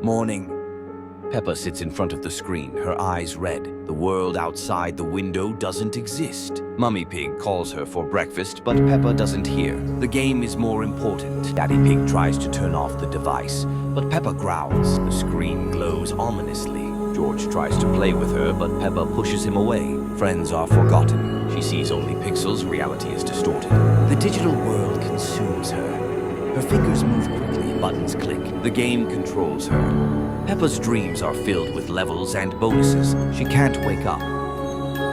Morning. Peppa sits in front of the screen, her eyes red. The world outside the window doesn't exist. Mummy Pig calls her for breakfast, but Peppa doesn't hear. The game is more important. Daddy Pig tries to turn off the device, but Peppa growls. The screen glows ominously. George tries to play with her, but Peppa pushes him away. Friends are forgotten. She sees only pixels, reality is distorted. The digital world consumes her. Her fingers move quickly, buttons click. The game controls her. Peppa's dreams are filled with levels and bonuses. She can't wake up.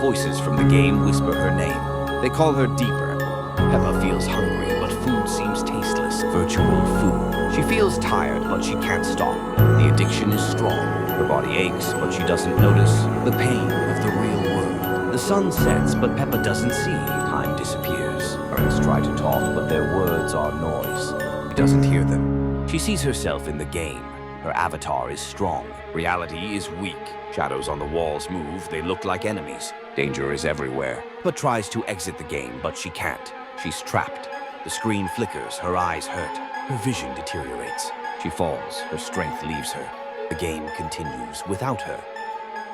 Voices from the game whisper her name. They call her deeper. Peppa feels hungry, but food seems tasteless. Virtual food. She feels tired, but she can't stop. The addiction is strong. Her body aches, but she doesn't notice the pain of the real world. The sun sets, but Peppa doesn't see. Time disappears. Parents try to talk, but their words are noise. She doesn't hear them. She sees herself in the game. Her avatar is strong. Reality is weak. Shadows on the walls move. They look like enemies. Danger is everywhere. Peppa tries to exit the game, but she can't. She's trapped. The screen flickers. Her eyes hurt. Her vision deteriorates. She falls. Her strength leaves her. The game continues without her.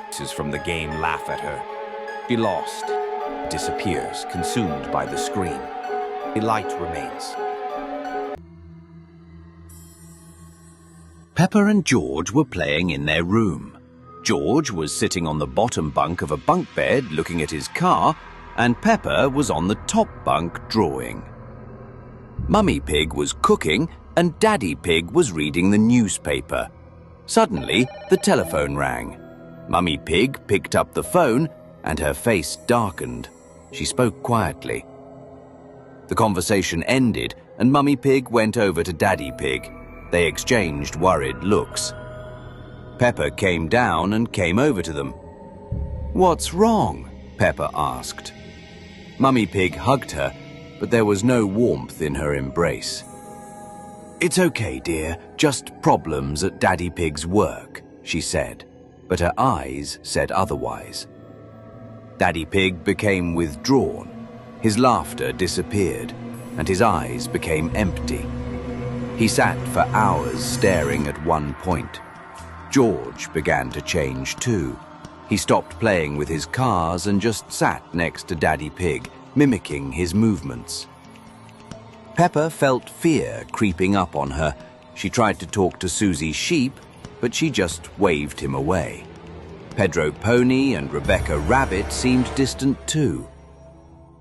Voices from the game laugh at her. She lost. Disappears, consumed by the screen. A light remains. Peppa and George were playing in their room. George was sitting on the bottom bunk of a bunk bed looking at his car, and Peppa was on the top bunk drawing. Mummy Pig was cooking, and Daddy Pig was reading the newspaper. Suddenly, the telephone rang. Mummy Pig picked up the phone, and her face darkened. She spoke quietly. The conversation ended, and Mummy Pig went over to Daddy Pig. They exchanged worried looks. Peppa came down and came over to them. "What's wrong?" Peppa asked. Mummy Pig hugged her, but there was no warmth in her embrace. "It's okay, dear, just problems at Daddy Pig's work," she said, but her eyes said otherwise. Daddy Pig became withdrawn. His laughter disappeared, and his eyes became empty. He sat for hours staring at one point. George began to change too. He stopped playing with his cars and just sat next to Daddy Pig, mimicking his movements. Peppa felt fear creeping up on her. She tried to talk to Susie Sheep, but she just waved him away. Pedro Pony and Rebecca Rabbit seemed distant too.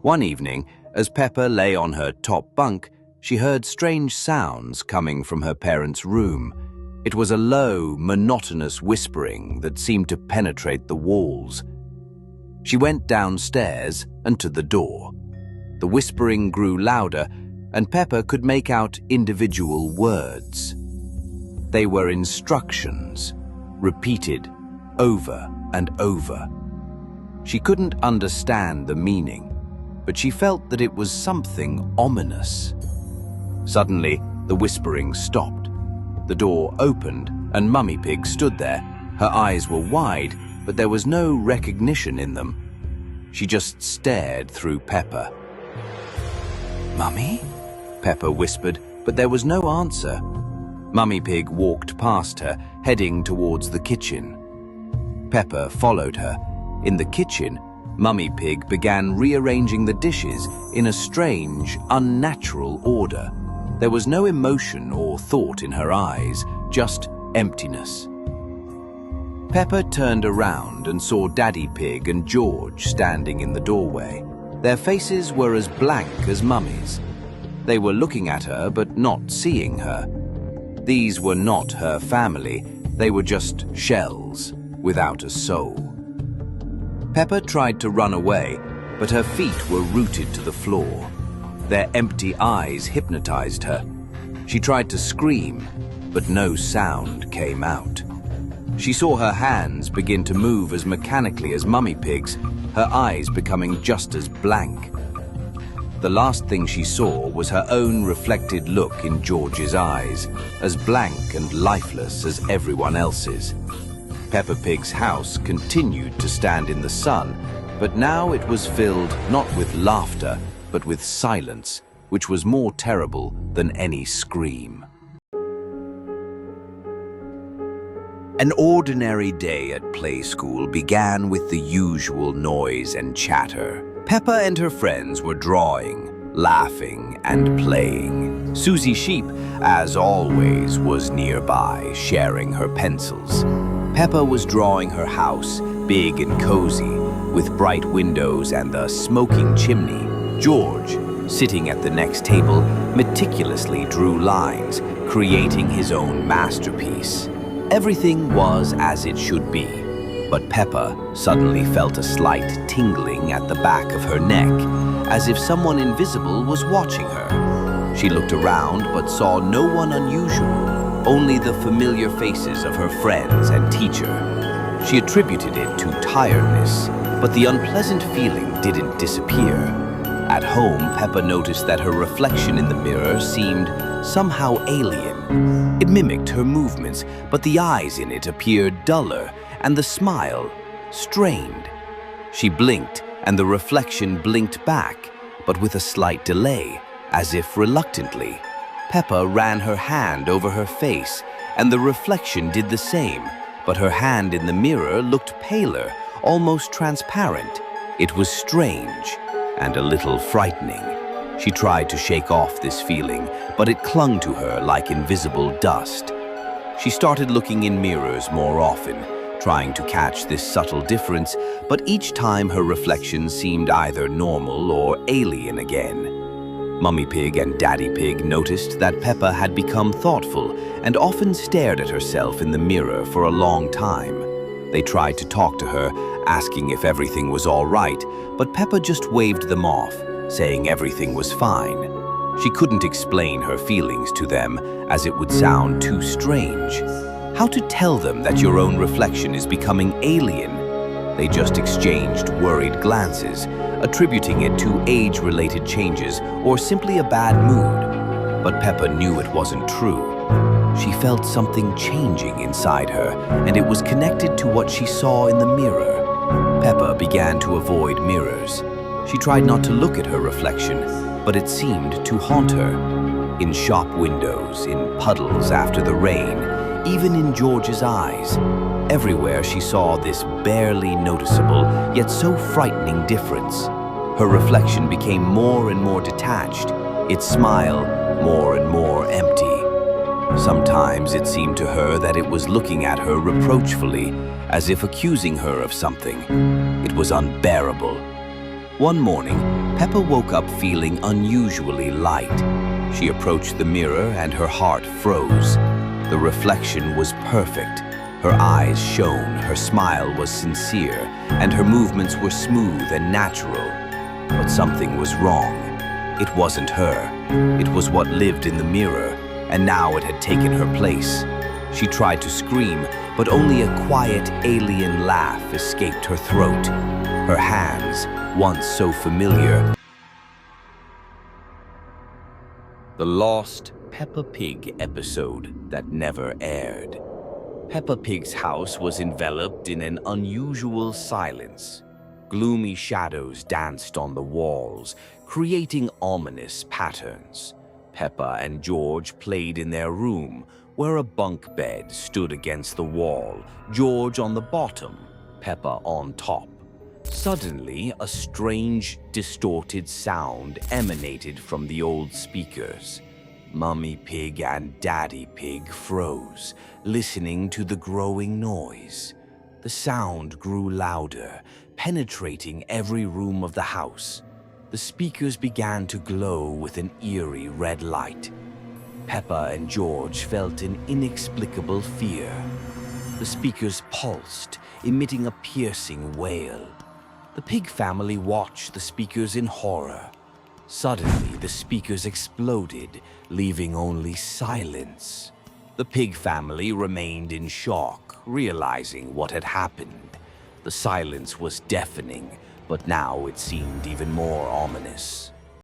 One evening, as Peppa lay on her top bunk, she heard strange sounds coming from her parents' room. It was a low, monotonous whispering that seemed to penetrate the walls. She went downstairs and to the door. The whispering grew louder, and Peppa could make out individual words. They were instructions, repeated over and over. She couldn't understand the meaning, but she felt that it was something ominous. Suddenly, the whispering stopped. The door opened, and Mummy Pig stood there. Her eyes were wide, but there was no recognition in them. She just stared through Peppa. "Mummy?" Peppa whispered, but there was no answer. Mummy Pig walked past her, heading towards the kitchen. Peppa followed her. In the kitchen, Mummy Pig began rearranging the dishes in a strange, unnatural order. There was no emotion or thought in her eyes, just emptiness. Peppa turned around and saw Daddy Pig and George standing in the doorway. Their faces were as blank as Mummy's. They were looking at her but not seeing her. These were not her family. They were just shells without a soul. Peppa tried to run away, but her feet were rooted to the floor. Their empty eyes hypnotized her. She tried to scream, but no sound came out. She saw her hands begin to move as mechanically as Mummy Pig's, her eyes becoming just as blank. The last thing she saw was her own reflected look in George's eyes, as blank and lifeless as everyone else's. Peppa Pig's house continued to stand in the sun, but now it was filled not with laughter, but with silence, which was more terrible than any scream. An ordinary day at play school began with the usual noise and chatter. Peppa and her friends were drawing, laughing, and playing. Susie Sheep, as always, was nearby, sharing her pencils. Peppa was drawing her house, big and cozy, with bright windows and a smoking chimney. George, sitting at the next table, meticulously drew lines, creating his own masterpiece. Everything was as it should be, but Peppa suddenly felt a slight tingling at the back of her neck, as if someone invisible was watching her. She looked around but saw no one unusual, only the familiar faces of her friends and teacher. She attributed it to tiredness, but the unpleasant feeling didn't disappear. At home, Peppa noticed that her reflection in the mirror seemed somehow alien. It mimicked her movements, but the eyes in it appeared duller, and the smile strained. She blinked, and the reflection blinked back, but with a slight delay, as if reluctantly. Peppa ran her hand over her face, and the reflection did the same, but her hand in the mirror looked paler, almost transparent. It was strange and a little frightening. She tried to shake off this feeling, but it clung to her like invisible dust. She started looking in mirrors more often, trying to catch this subtle difference, but each time her reflection seemed either normal or alien again. Mummy Pig and Daddy Pig noticed that Peppa had become thoughtful and often stared at herself in the mirror for a long time. They tried to talk to her, asking if everything was all right, but Peppa just waved them off, saying everything was fine. She couldn't explain her feelings to them, as it would sound too strange. How to tell them that your own reflection is becoming alien? They just exchanged worried glances, attributing it to age-related changes or simply a bad mood. But Peppa knew it wasn't true. She felt something changing inside her, and it was connected to what she saw in the mirror. Peppa began to avoid mirrors. She tried not to look at her reflection, but it seemed to haunt her. In shop windows, in puddles after the rain, even in George's eyes. Everywhere she saw this barely noticeable, yet so frightening difference. Her reflection became more and more detached, its smile more and more empty. Sometimes it seemed to her that it was looking at her reproachfully, as if accusing her of something. It was unbearable. One morning, Peppa woke up feeling unusually light. She approached the mirror and her heart froze. The reflection was perfect. Her eyes shone, her smile was sincere, and her movements were smooth and natural. But something was wrong. It wasn't her. It was what lived in the mirror, and now it had taken her place. She tried to scream, but only a quiet alien laugh escaped her throat. Her hands, once so familiar. The lost Peppa Pig episode that never aired. Peppa Pig's house was enveloped in an unusual silence. Gloomy shadows danced on the walls, creating ominous patterns. Peppa and George played in their room, where a bunk bed stood against the wall, George on the bottom, Peppa on top. Suddenly, a strange, distorted sound emanated from the old speakers. Mummy Pig and Daddy Pig froze, listening to the growing noise. The sound grew louder, penetrating every room of the house. The speakers began to glow with an eerie red light. Peppa and George felt an inexplicable fear. The speakers pulsed, emitting a piercing wail. The pig family watched the speakers in horror. Suddenly, the speakers exploded, leaving only silence. The pig family remained in shock, realizing what had happened. The silence was deafening, but now it seemed even more ominous.